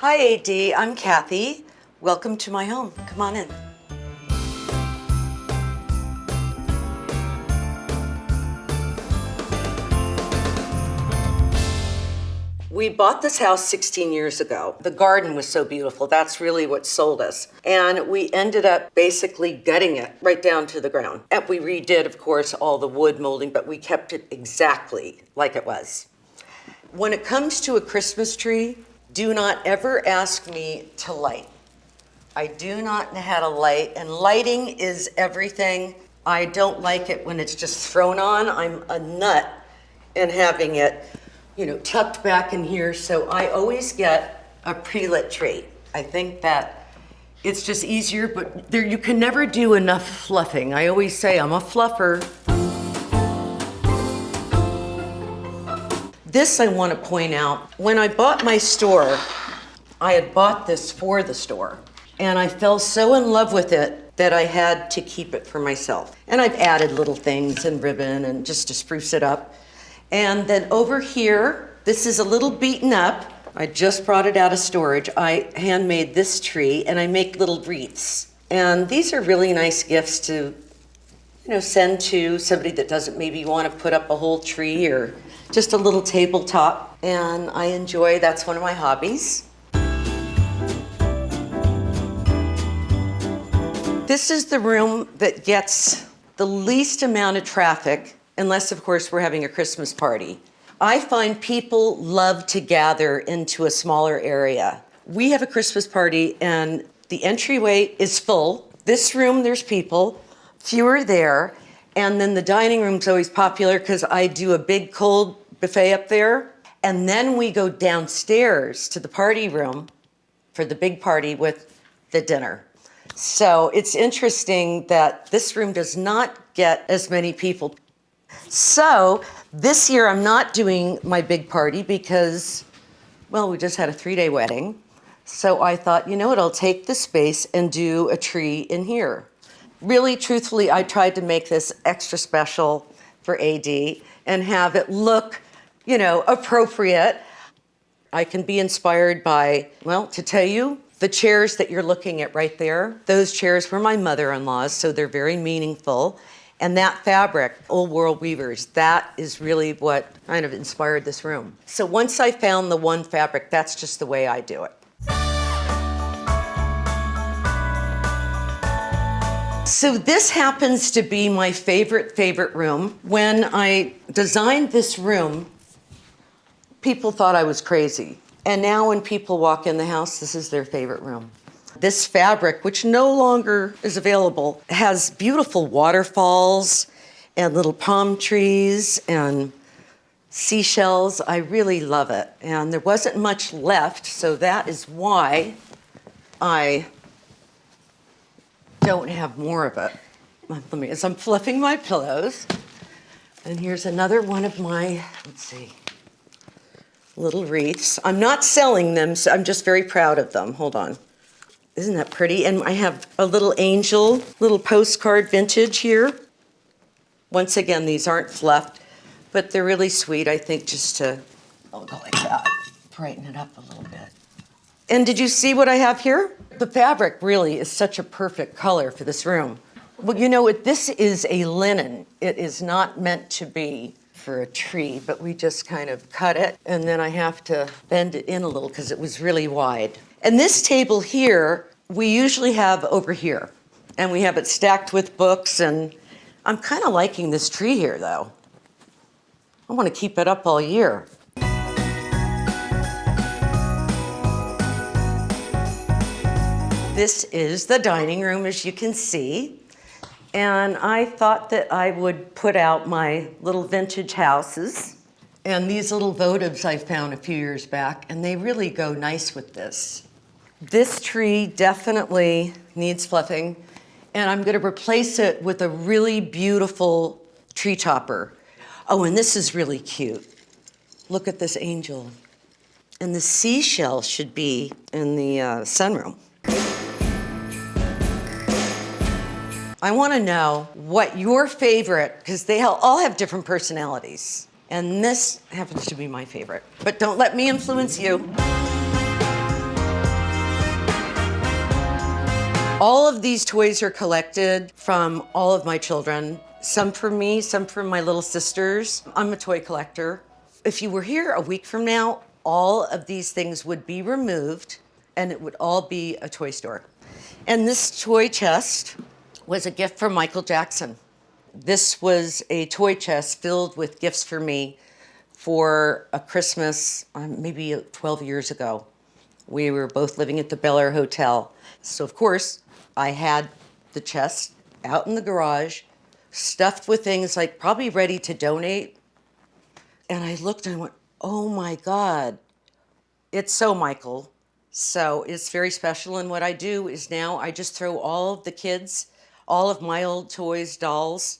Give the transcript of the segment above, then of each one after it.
Hi, AD. I'm Kathy. Welcome to my home. Come on in. We bought this house 16 years ago. The garden was so beautiful. That's really what sold us. And we ended up basically gutting it right down to the ground. And we redid, of course, all the wood molding, but we kept it exactly like it was. When it comes to a Christmas tree, do not ever ask me to light. I do not know how to light, and lighting is everything. I don't like it when it's just thrown on. I'm a nut in having it, tucked back in here. So I always get a pre-lit tree. I think that it's just easier, but you can never do enough fluffing. I always say I'm a fluffer. This I want to point out. When I bought my store, I had bought this for the store. And I fell so in love with it that I had to keep it for myself. And I've added little things and ribbon and just to spruce it up. And then over here, this is a little beaten up. I just brought it out of storage. I handmade this tree and I make little wreaths. And these are really nice gifts to, send to somebody that doesn't maybe want to put up a whole tree or just a little tabletop. And I enjoy, that's one of my hobbies. This is the room that gets the least amount of traffic, unless of course we're having a Christmas party. I find people love to gather into a smaller area. We have a Christmas party and the entryway is full. This room, there's people, fewer there. And then the dining room's always popular because I do a big cold buffet up there. And then we go downstairs to the party room for the big party with the dinner. So it's interesting that this room does not get as many people. So this year I'm not doing my big party because, we just had a 3-day wedding. So I thought, I'll take the space and do a tree in here. Really, truthfully, I tried to make this extra special for AD and have it look, appropriate. I can be inspired by, to tell you, the chairs that you're looking at right there, those chairs were my mother-in-law's, so they're very meaningful. And that fabric, Old World Weavers, that is really what kind of inspired this room. So once I found the one fabric, that's just the way I do it. So this happens to be my favorite room. When I designed this room, people thought I was crazy. And now when people walk in the house, this is their favorite room. This fabric, which no longer is available, has beautiful waterfalls and little palm trees and seashells. I really love it. And there wasn't much left, so that is why I don't have more of it. As I'm fluffing my pillows. And here's another one of my, little wreaths. I'm not selling them, so I'm just very proud of them. Hold on. Isn't that pretty? And I have a little angel, little postcard vintage here. Once again, these aren't fluffed, but they're really sweet, I think, just to, go like that, brighten it up a little bit. And did you see what I have here? The fabric really is such a perfect color for this room. Well, this is a linen. It is not meant to be for a tree, but we just kind of cut it, and then I have to bend it in a little because it was really wide. And this table here, we usually have over here, and we have it stacked with books, and I'm kind of liking this tree here, though. I want to keep it up all year. This is the dining room, as you can see. And I thought that I would put out my little vintage houses. And these little votives I found a few years back, and they really go nice with this. This tree definitely needs fluffing, and I'm gonna replace it with a really beautiful tree topper. Oh, and this is really cute. Look at this angel. And the seashell should be in the sunroom. I want to know what your favorite, because they all have different personalities. And this happens to be my favorite. But don't let me influence you. All of these toys are collected from all of my children. Some from me, some from my little sisters. I'm a toy collector. If you were here a week from now, all of these things would be removed and it would all be a toy store. And this toy chest was a gift from Michael Jackson. This was a toy chest filled with gifts for me for a Christmas, maybe 12 years ago. We were both living at the Bel Air Hotel. So of course, I had the chest out in the garage, stuffed with things like probably ready to donate. And I looked and I went, oh my God, it's so Michael. So it's very special. And what I do is now I just throw all of the kids, all of my old toys, dolls.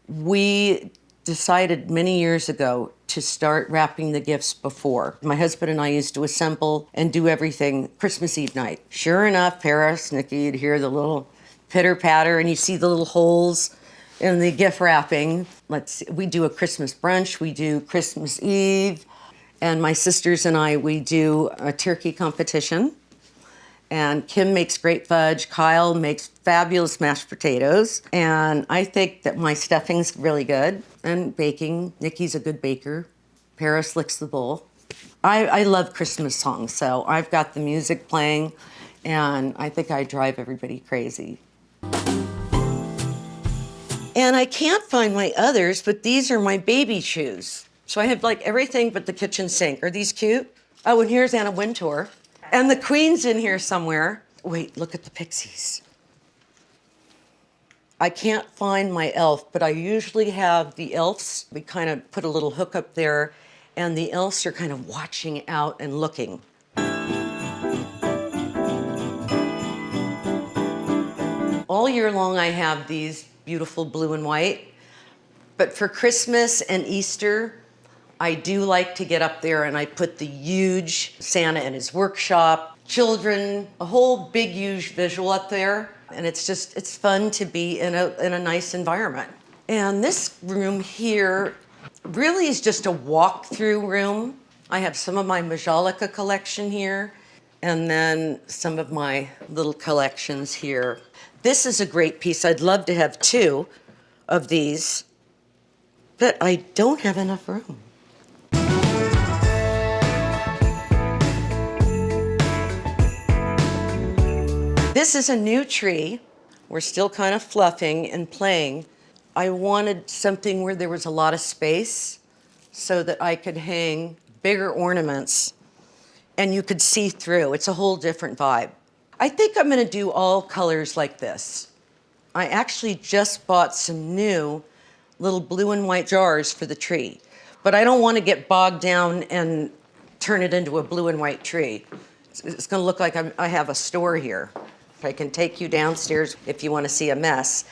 We decided many years ago to start wrapping the gifts before. My husband and I used to assemble and do everything Christmas Eve night. Sure enough, Paris, Nikki, you'd hear the little pitter patter and you see the little holes in the gift wrapping. We do a Christmas brunch, we do Christmas Eve, and my sisters and I, we do a turkey competition. And Kim makes great fudge, Kyle makes fabulous mashed potatoes, and I think that my stuffing's really good. And baking, Nikki's a good baker. Paris licks the bowl. I love Christmas songs, so I've got the music playing, and I think I drive everybody crazy. And I can't find my others, but these are my baby shoes. So I have like everything but the kitchen sink. Are these cute? Oh, and here's Anna Wintour. And the Queen's in here somewhere. Wait, look at the pixies. I can't find my elf, but I usually have the elves. We kind of put a little hook up there, and the elves are kind of watching out and looking. All year long, I have these beautiful blue and white, but for Christmas and Easter, I do like to get up there and I put the huge Santa in his workshop, children, a whole big, huge visual up there. And it's fun to be in a nice environment. And this room here really is just a walk-through room. I have some of my Majolica collection here, and then some of my little collections here. This is a great piece. I'd love to have 2 of these, but I don't have enough room. This is a new tree. We're still kind of fluffing and playing. I wanted something where there was a lot of space so that I could hang bigger ornaments and you could see through. It's a whole different vibe. I think I'm gonna do all colors like this. I actually just bought some new little blue and white jars for the tree, but I don't want to get bogged down and turn it into a blue and white tree. It's gonna look like I have a store here. I can take you downstairs if you want to see a mess.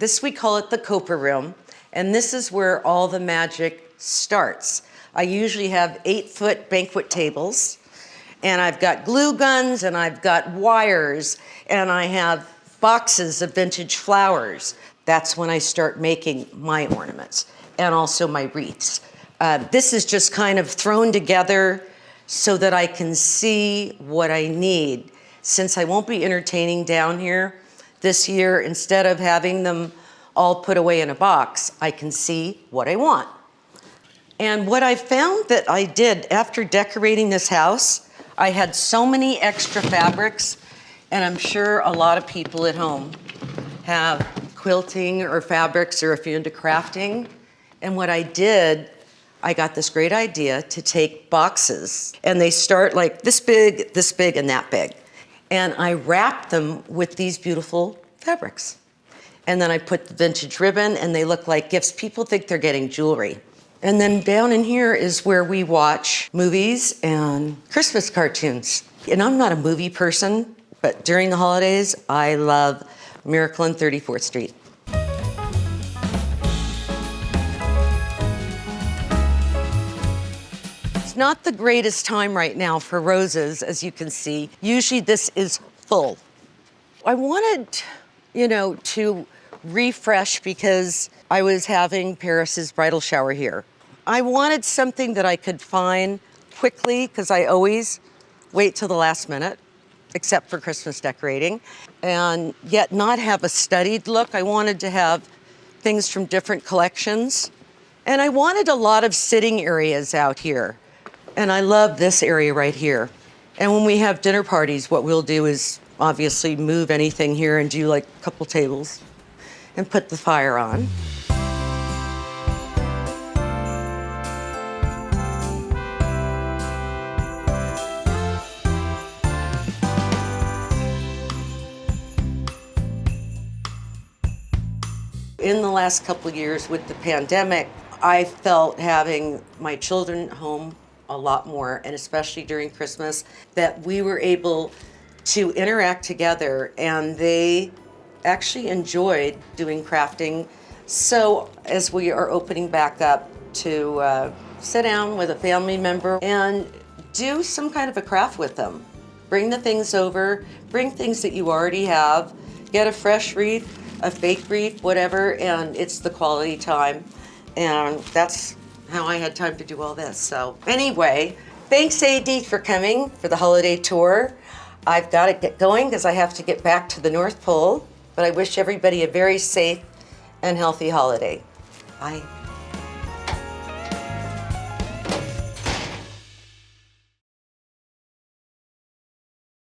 This, we call it the Copa Room, and this is where all the magic starts. I usually have 8-foot banquet tables, and I've got glue guns, and I've got wires, and I have boxes of vintage flowers. That's when I start making my ornaments, and also my wreaths. This is just kind of thrown together so that I can see what I need. Since I won't be entertaining down here this year, instead of having them all put away in a box, I can see what I want. And what I found that I did after decorating this house, I had so many extra fabrics, and I'm sure a lot of people at home have quilting or fabrics, or if you're into crafting. And what I did, I got this great idea to take boxes, and they start like this big, and that big. And I wrap them with these beautiful fabrics. And then I put the vintage ribbon, and they look like gifts. People think they're getting jewelry. And then down in here is where we watch movies and Christmas cartoons. And I'm not a movie person, but during the holidays, I love Miracle on 34th Street. It's not the greatest time right now for roses, as you can see. Usually this is full. I wanted, to refresh because I was having Paris's bridal shower here. I wanted something that I could find quickly because I always wait till the last minute, except for Christmas decorating, and yet not have a studied look. I wanted to have things from different collections. And I wanted a lot of sitting areas out here. And I love this area right here. And when we have dinner parties, what we'll do is obviously move anything here and do like a couple tables and put the fire on. In the last couple of years with the pandemic, I felt having my children home a lot more, and especially during Christmas, that we were able to interact together, and they actually enjoyed doing crafting. So as we are opening back up, to sit down with a family member and do some kind of a craft with them. Bring the things over, bring things that you already have, get a fresh wreath, a fake wreath, whatever, and it's the quality time. And that's how I had time to do all this. So anyway, thanks AD for coming for the holiday tour. I've got to get going because I have to get back to the North Pole, but I wish everybody a very safe and healthy holiday. Bye.